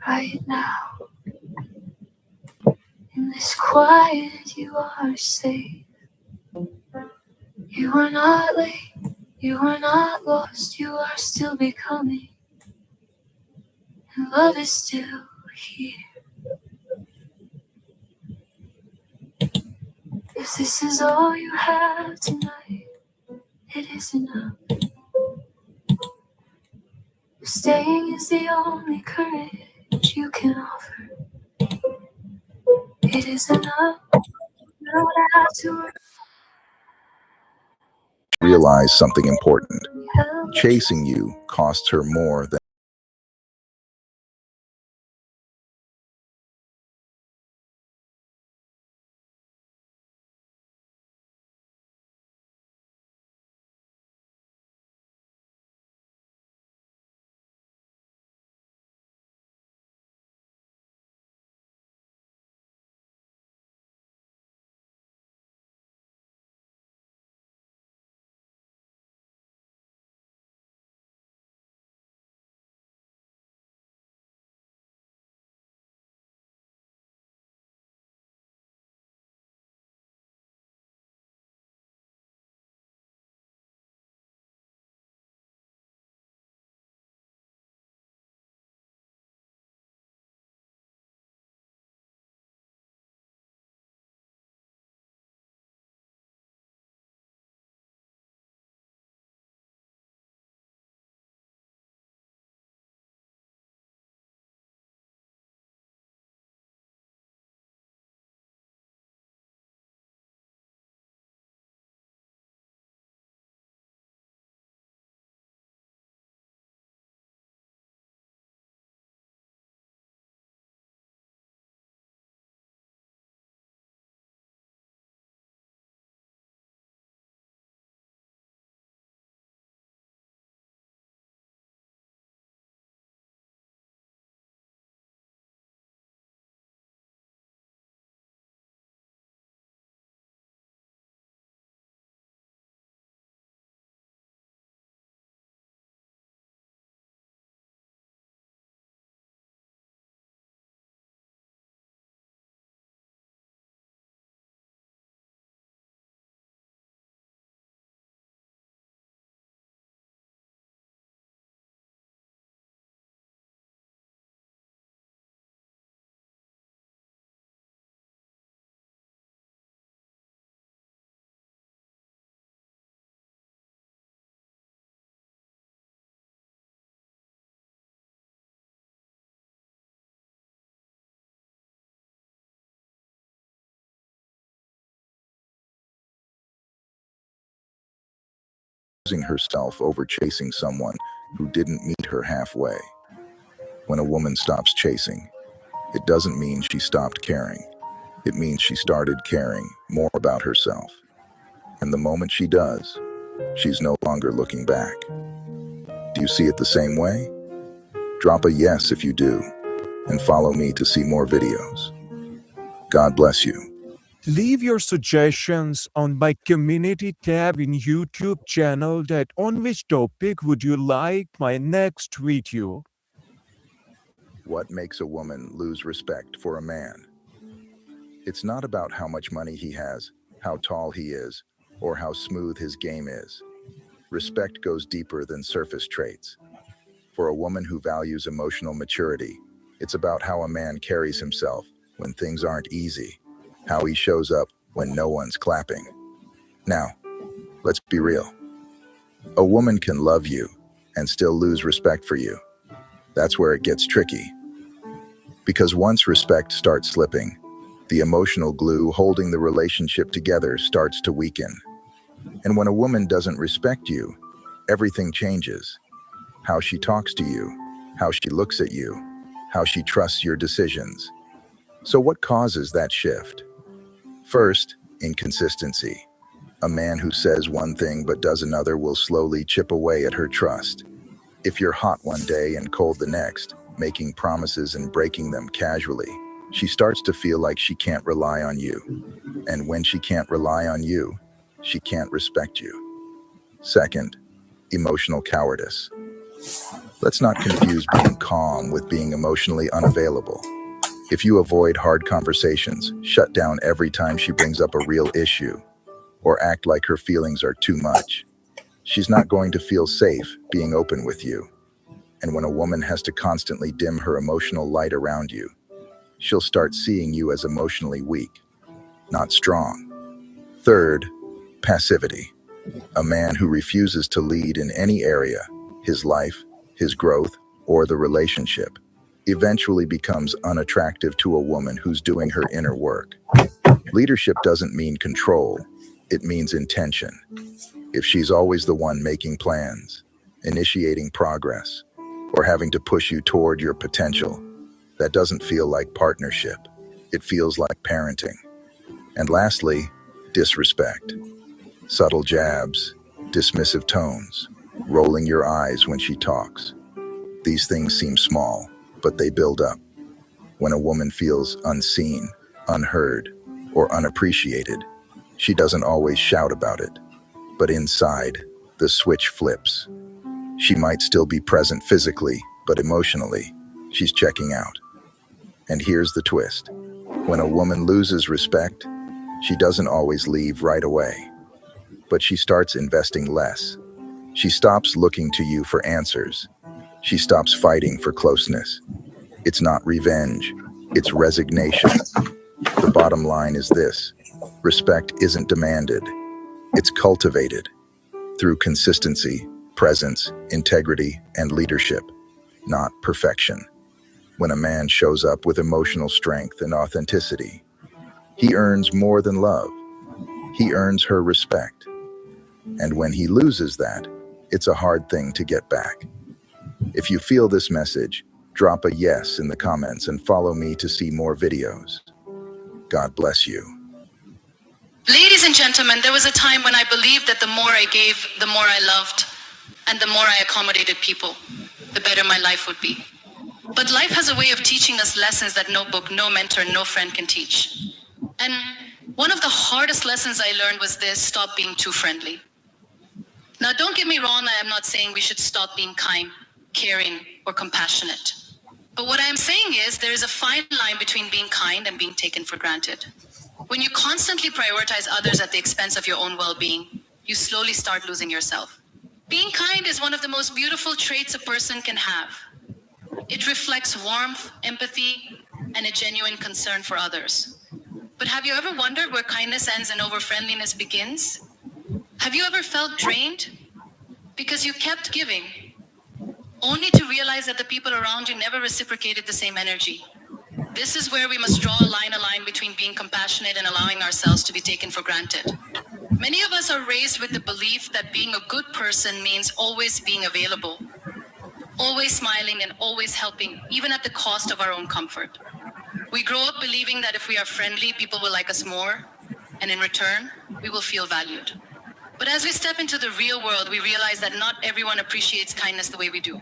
Right now, in this quiet, you are safe. You are not late, you are not lost, you are still becoming. And love is still here. If this is all you have tonight, it is enough. If staying is the only courage you can offer, it is enough. You don't have to realize something important. Chasing you costs her more than losing herself over chasing someone who didn't meet her halfway. When a woman stops chasing, it doesn't mean she stopped caring. It means she started caring more about herself. And the moment she does, she's no longer looking back. Do you see it the same way? Drop a yes if you do, and follow me to see more videos. God bless you. Leave your suggestions on my community tab in YouTube channel that on which topic would you like my next video. What makes a woman lose respect for a man? It's not about how much money he has, how tall he is, or how smooth his game is. Respect goes deeper than surface traits. For a woman who values emotional maturity, it's about how a man carries himself when things aren't easy, how he shows up when no one's clapping. Now, let's be real. A woman can love you and still lose respect for you. That's where it gets tricky. Because once respect starts slipping, the emotional glue holding the relationship together starts to weaken. And when a woman doesn't respect you, everything changes. How she talks to you, how she looks at you, how she trusts your decisions. So what causes that shift? First, inconsistency. A man who says one thing but does another will slowly chip away at her trust. If you're hot one day and cold the next, making promises and breaking them casually, she starts to feel like she can't rely on you. And when she can't rely on you, she can't respect you. Second, emotional cowardice. Let's not confuse being calm with being emotionally unavailable. If you avoid hard conversations, shut down every time she brings up a real issue, or act like her feelings are too much, she's not going to feel safe being open with you. And when a woman has to constantly dim her emotional light around you, she'll start seeing you as emotionally weak, not strong. Third, passivity. A man who refuses to lead in any area, his life, his growth, or the relationship, eventually becomes unattractive to a woman who's doing her inner work. Leadership doesn't mean control, it means intention. If she's always the one making plans, initiating progress, or having to push you toward your potential, that doesn't feel like partnership. It feels like parenting. And lastly, disrespect. Subtle jabs, dismissive tones, rolling your eyes when she talks. These things seem small, but they build up. When a woman feels unseen, unheard, or unappreciated, she doesn't always shout about it. But inside, the switch flips. She might still be present physically, but emotionally, she's checking out. And here's the twist. When a woman loses respect, she doesn't always leave right away. But she starts investing less. She stops looking to you for answers. She stops fighting for closeness. It's not revenge, it's resignation. The bottom line is this: respect isn't demanded, it's cultivated through consistency, presence, integrity, and leadership, not perfection. When a man shows up with emotional strength and authenticity, he earns more than love. He earns her respect. And when he loses that, it's a hard thing to get back. If you feel this message, drop a yes in the comments and follow me to see more videos. God bless you. Ladies and gentlemen, there was a time when I believed that the more I gave, the more I loved, and the more I accommodated people, the better my life would be. But life has a way of teaching us lessons that no book, no mentor, no friend can teach. And one of the hardest lessons I learned was this: stop being too friendly. Now, don't get me wrong, I am not saying we should stop being kind, caring, or compassionate. But what I am saying is there is a fine line between being kind and being taken for granted. When you constantly prioritize others at the expense of your own well-being, you slowly start losing yourself. Being kind is one of the most beautiful traits a person can have. It reflects warmth, empathy, and a genuine concern for others. But have you ever wondered where kindness ends and over-friendliness begins? Have you ever felt drained because you kept giving, only to realize that the people around you never reciprocated the same energy? This is where we must draw a line between being compassionate and allowing ourselves to be taken for granted. Many of us are raised with the belief that being a good person means always being available, always smiling and always helping, even at the cost of our own comfort. We grow up believing that if we are friendly, people will like us more, and in return, we will feel valued. But as we step into the real world, we realize that not everyone appreciates kindness the way we do.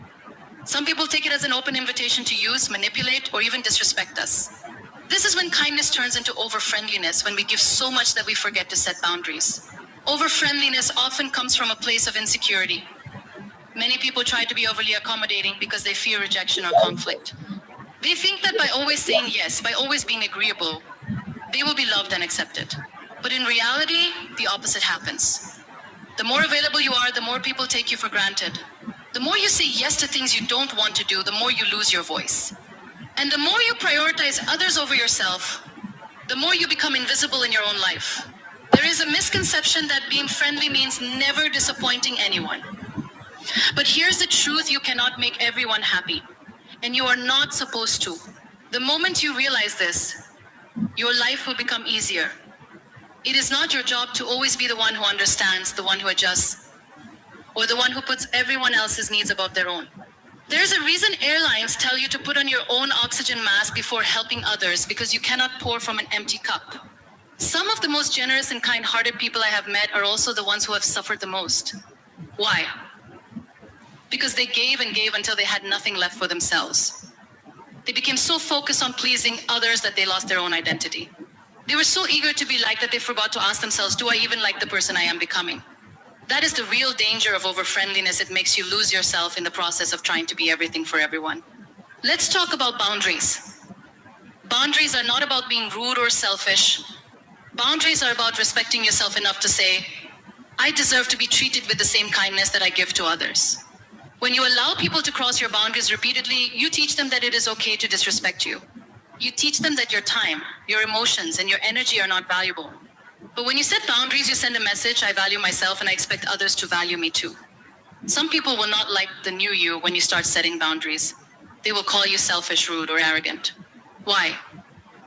Some people take it as an open invitation to use, manipulate, or even disrespect us. This is when kindness turns into over-friendliness, when we give so much that we forget to set boundaries. Over-friendliness often comes from a place of insecurity. Many people try to be overly accommodating because they fear rejection or conflict. They think that by always saying yes, by always being agreeable, they will be loved and accepted. But in reality, the opposite happens. The more available you are, the more people take you for granted. The more you say yes to things you don't want to do, the more you lose your voice. And the more you prioritize others over yourself, the more you become invisible in your own life. There is a misconception that being friendly means never disappointing anyone. But here's the truth: you cannot make everyone happy, and you are not supposed to. The moment you realize this, your life will become easier. It is not your job to always be the one who understands, the one who adjusts, or the one who puts everyone else's needs above their own. There's a reason airlines tell you to put on your own oxygen mask before helping others, because you cannot pour from an empty cup. Some of the most generous and kind-hearted people I have met are also the ones who have suffered the most. Why? Because they gave and gave until they had nothing left for themselves. They became so focused on pleasing others that they lost their own identity. They were so eager to be liked that they forgot to ask themselves, do I even like the person I am becoming? That is the real danger of over-friendliness. It makes you lose yourself in the process of trying to be everything for everyone. Let's talk about boundaries. Boundaries are not about being rude or selfish. Boundaries are about respecting yourself enough to say, I deserve to be treated with the same kindness that I give to others. When you allow people to cross your boundaries repeatedly, you teach them that it is okay to disrespect you. You teach them that your time, your emotions, and your energy are not valuable. But when you set boundaries, you send a message, I value myself and I expect others to value me too. Some people will not like the new you when you start setting boundaries. They will call you selfish, rude, or arrogant. Why?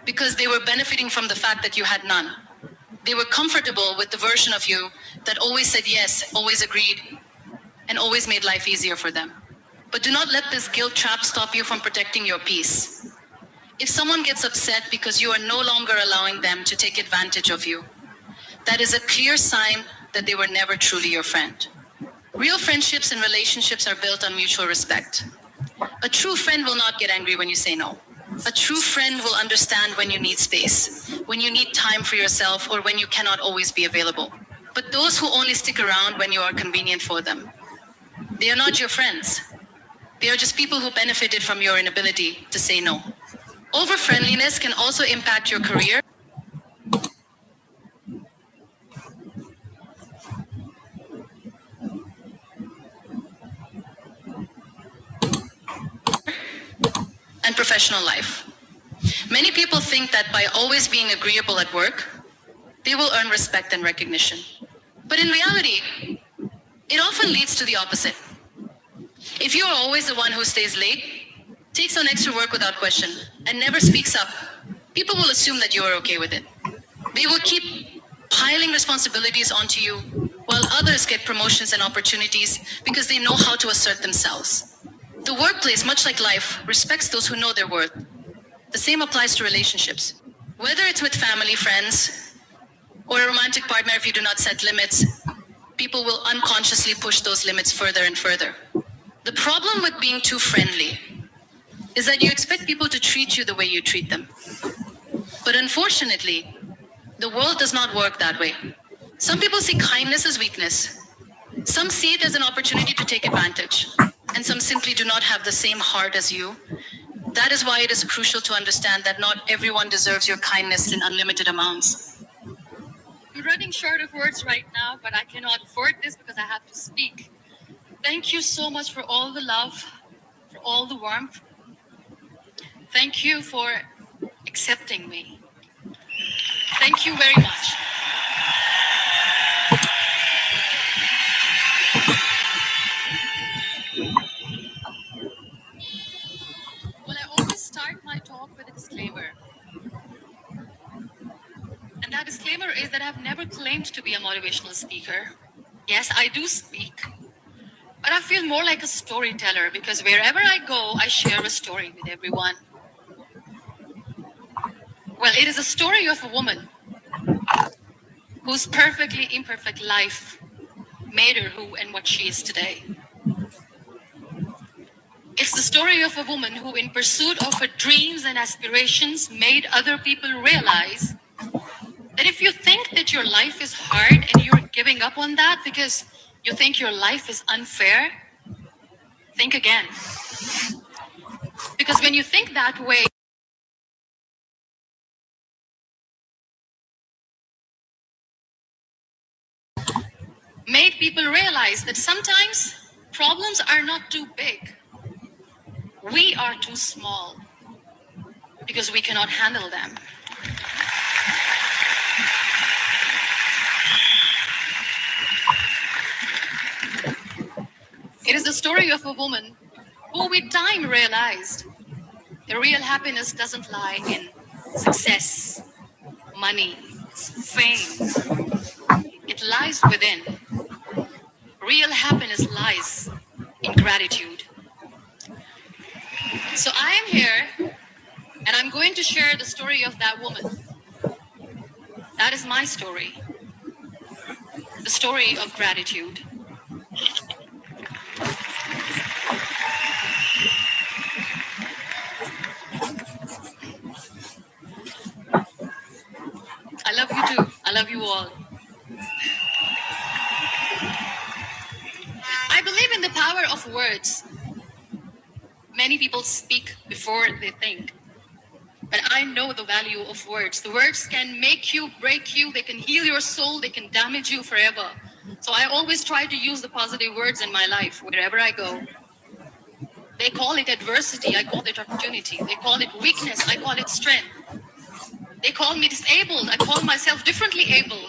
Because they were benefiting from the fact that you had none. They were comfortable with the version of you that always said yes, always agreed, and always made life easier for them. But do not let this guilt trap stop you from protecting your peace. If someone gets upset because you are no longer allowing them to take advantage of you, that is a clear sign that they were never truly your friend. Real friendships and relationships are built on mutual respect. A true friend will not get angry when you say no. A true friend will understand when you need space, when you need time for yourself, or when you cannot always be available. But those who only stick around when you are convenient for them, they are not your friends. They are just people who benefited from your inability to say no. Over-friendliness can also impact your career and professional life. Many people think that by always being agreeable at work, they will earn respect and recognition. But in reality, it often leads to the opposite. If you are always the one who stays late, takes on extra work without question, and never speaks up, people will assume that you are okay with it. They will keep piling responsibilities onto you while others get promotions and opportunities because they know how to assert themselves. The workplace, much like life, respects those who know their worth. The same applies to relationships. Whether it's with family, friends, or a romantic partner, if you do not set limits, people will unconsciously push those limits further and further. The problem with being too friendly is that you expect people to treat you the way you treat them. But unfortunately, the world does not work that way. Some people see kindness as weakness. Some see it as an opportunity to take advantage. And some simply do not have the same heart as you. That is why it is crucial to understand that not everyone deserves your kindness in unlimited amounts. I'm running short of words right now, but I cannot afford this because I have to speak. Thank you so much for all the love, for all the warmth. Thank you for accepting me. Thank you very much. Well, I always start my talk with a disclaimer. And that disclaimer is that I've never claimed to be a motivational speaker. Yes, I do speak, but I feel more like a storyteller because wherever I go, I share a story with everyone. Well, it is a story of a woman whose perfectly imperfect life made her who and what she is today. It's the story of a woman who, in pursuit of her dreams and aspirations, made other people realize that if you think that your life is hard and you're giving up on that because you think your life is unfair, think again. Because when you think that way, made people realize that sometimes problems are not too big. We are too small because we cannot handle them. It is the story of a woman who with time realized the real happiness doesn't lie in success, money, fame. It lies within. Real happiness lies in gratitude. So I am here and I'm going to share the story of that woman. That is my story. The story of gratitude. I love you too. I love you all. of words. Many people speak before they think. But I know the value of words. The words can make you, break you, they can heal your soul, they can damage you forever. So I always try to use the positive words in my life wherever I go. They call it adversity, I call it opportunity. They call it weakness, I call it strength. They call me disabled, I call myself differently able.